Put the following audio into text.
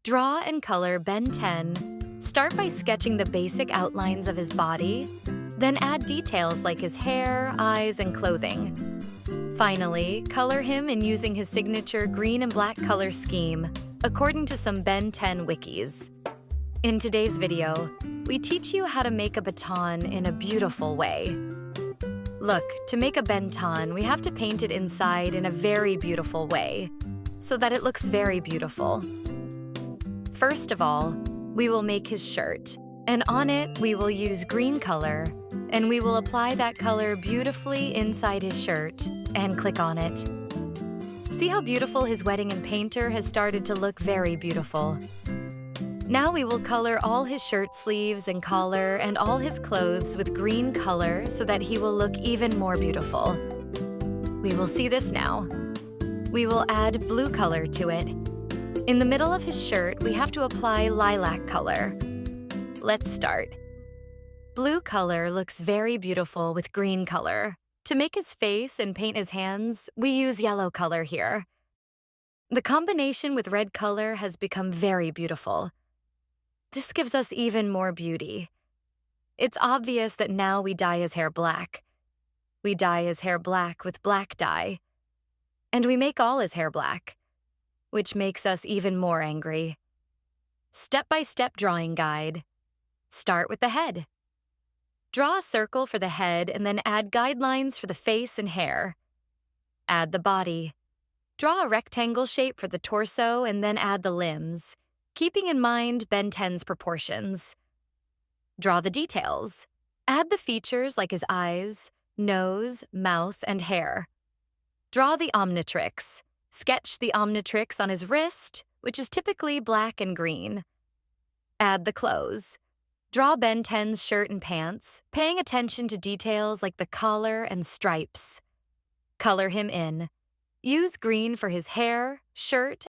Draw and color Benten. Start by sketching the basic outlines of his body, then add details like his hair, eyes, and clothing. Finally, color him in using his signature green and black color scheme, according to some Benten wikis. In today's video, we teach you how to make a baton in a beautiful way. Look, to make a bentan, we have to paint it inside in a very beautiful way, so that it looks very beautiful. First of all, we will make his shirt, and on it we will use green color, and we will apply that color beautifully inside his shirt and click on it. See how beautiful his wedding and painter has started to look very beautiful. Now we will color all his shirt sleeves and collar and all his clothes with green color so that he will look even more beautiful. We will see this now. We will add blue color to it. In the middle of his shirt, we have to apply lilac color. Let's start. Blue color looks very beautiful with green color. To make his face and paint his hands, we use yellow color here. The combination with red color has become very beautiful. This gives us even more beauty. It's obvious that now we dye his hair black. We dye his hair black with black dye. And we make all his hair black, which makes us even more angry. Step-by-step drawing guide. Start with the head. Draw a circle for the head and then add guidelines for the face and hair. Add the body. Draw a rectangle shape for the torso and then add the limbs, keeping in mind Benten's proportions. Draw the details. Add the features like his eyes, nose, mouth, and hair. Draw the omnitrix. Sketch the omnitrix on his wrist, which is typically black and green. Add the clothes. Draw Benten's shirt and pants, paying attention to details like the collar and stripes. Color him in. Use green for his hair, shirt,